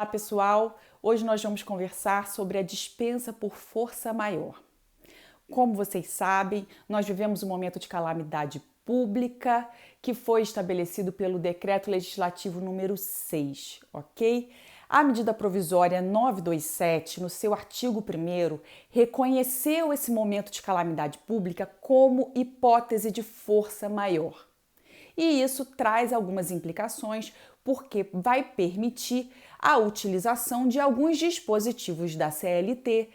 Olá pessoal, hoje nós vamos conversar sobre a dispensa por força maior. Como vocês sabem, nós vivemos um momento de calamidade pública que foi estabelecido pelo Decreto Legislativo número 6, ok? A medida provisória 927, no seu artigo 1º, reconheceu esse momento de calamidade pública como hipótese de força maior. E isso traz algumas implicações, porque vai permitir a utilização de alguns dispositivos da CLT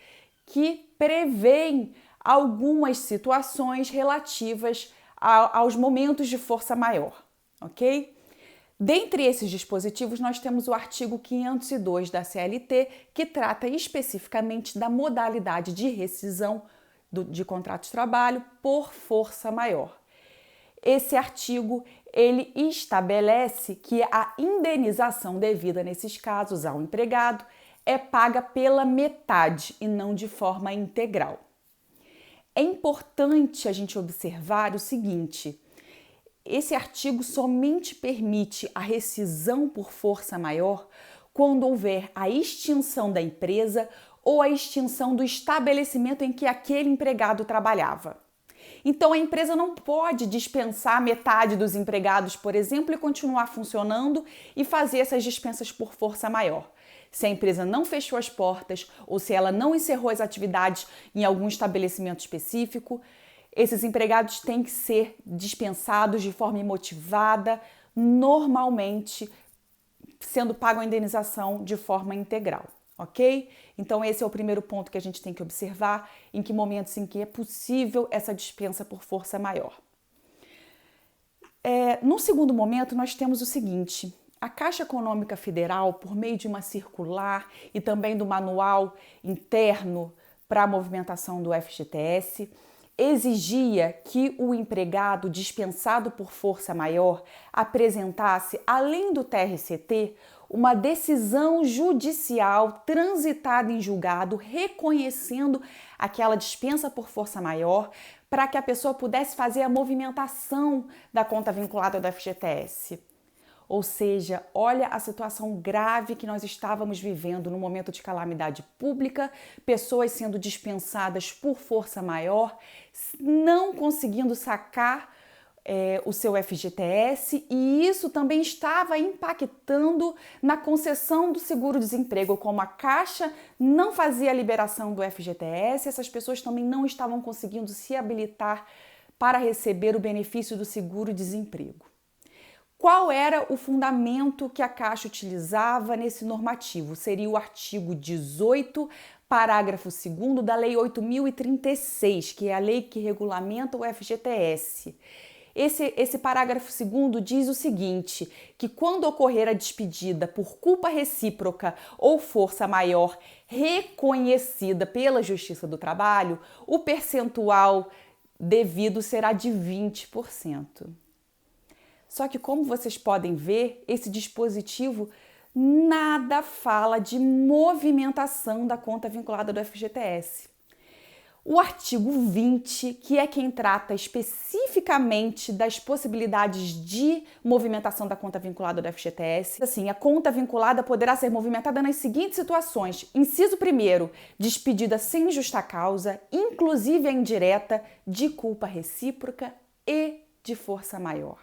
que prevêem algumas situações relativas aos momentos de força maior, ok? Dentre esses dispositivos, nós temos o artigo 502 da CLT, que trata especificamente da modalidade de rescisão de contrato de trabalho por força maior. Esse artigo, ele estabelece que a indenização devida nesses casos ao empregado é paga pela metade e não de forma integral. É importante a gente observar o seguinte: esse artigo somente permite a rescisão por força maior quando houver a extinção da empresa ou a extinção do estabelecimento em que aquele empregado trabalhava. Então, a empresa não pode dispensar metade dos empregados, por exemplo, e continuar funcionando e fazer essas dispensas por força maior. Se a empresa não fechou as portas ou se ela não encerrou as atividades em algum estabelecimento específico, esses empregados têm que ser dispensados de forma imotivada, normalmente sendo pago a indenização de forma integral. Ok? Então esse é o primeiro ponto que a gente tem que observar, em que momentos em que é possível essa dispensa por força maior. No segundo momento, nós temos o seguinte: a Caixa Econômica Federal, por meio de uma circular e também do manual interno para a movimentação do FGTS, exigia que o empregado dispensado por força maior apresentasse, além do TRCT, uma decisão judicial transitada em julgado reconhecendo aquela dispensa por força maior para que a pessoa pudesse fazer a movimentação da conta vinculada do FGTS. Ou seja, olha a situação grave que nós estávamos vivendo no momento de calamidade pública, pessoas sendo dispensadas por força maior, não conseguindo sacar o seu FGTS, e isso também estava impactando na concessão do seguro-desemprego. Como a Caixa não fazia a liberação do FGTS, essas pessoas também não estavam conseguindo se habilitar para receber o benefício do seguro-desemprego. Qual era o fundamento que a Caixa utilizava nesse normativo? Seria o artigo 18, parágrafo 2º da Lei 8.036, que é a lei que regulamenta o FGTS. Esse parágrafo 2º diz o seguinte, que quando ocorrer a despedida por culpa recíproca ou força maior reconhecida pela Justiça do Trabalho, o percentual devido será de 20%. Só que, como vocês podem ver, esse dispositivo nada fala de movimentação da conta vinculada do FGTS. O artigo 20, que é quem trata especificamente das possibilidades de movimentação da conta vinculada do FGTS, assim, a conta vinculada poderá ser movimentada nas seguintes situações. Inciso 1º, despedida sem justa causa, inclusive a indireta, de culpa recíproca e de força maior.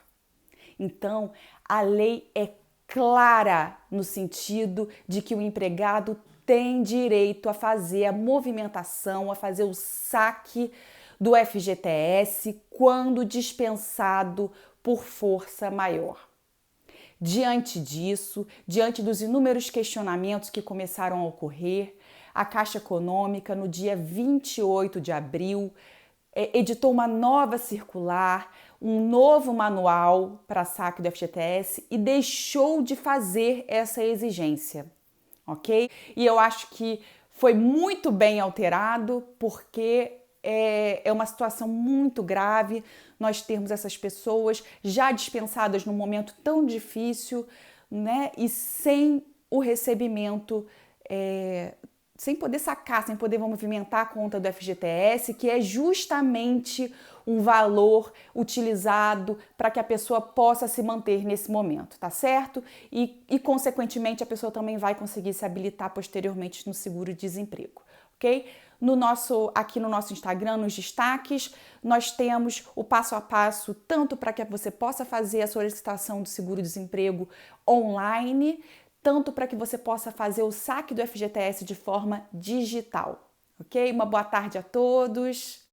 Então, a lei é clara no sentido de que o empregado tem direito a fazer a movimentação, a fazer o saque do FGTS quando dispensado por força maior. Diante disso, diante dos inúmeros questionamentos que começaram a ocorrer, a Caixa Econômica, no dia 28 de abril, editou uma nova circular, um novo manual para saque do FGTS e deixou de fazer essa exigência, ok? E eu acho que foi muito bem alterado, porque é uma situação muito grave nós termos essas pessoas já dispensadas num momento tão difícil, né? E sem o recebimento sem poder sacar, sem poder movimentar a conta do FGTS, que é justamente um valor utilizado para que a pessoa possa se manter nesse momento, tá certo? E consequentemente, a pessoa também vai conseguir se habilitar posteriormente no seguro-desemprego, ok? Aqui no nosso Instagram, nos destaques, nós temos o passo a passo, tanto para que você possa fazer a solicitação do seguro-desemprego online, tanto para que você possa fazer o saque do FGTS de forma digital, ok? Uma boa tarde a todos!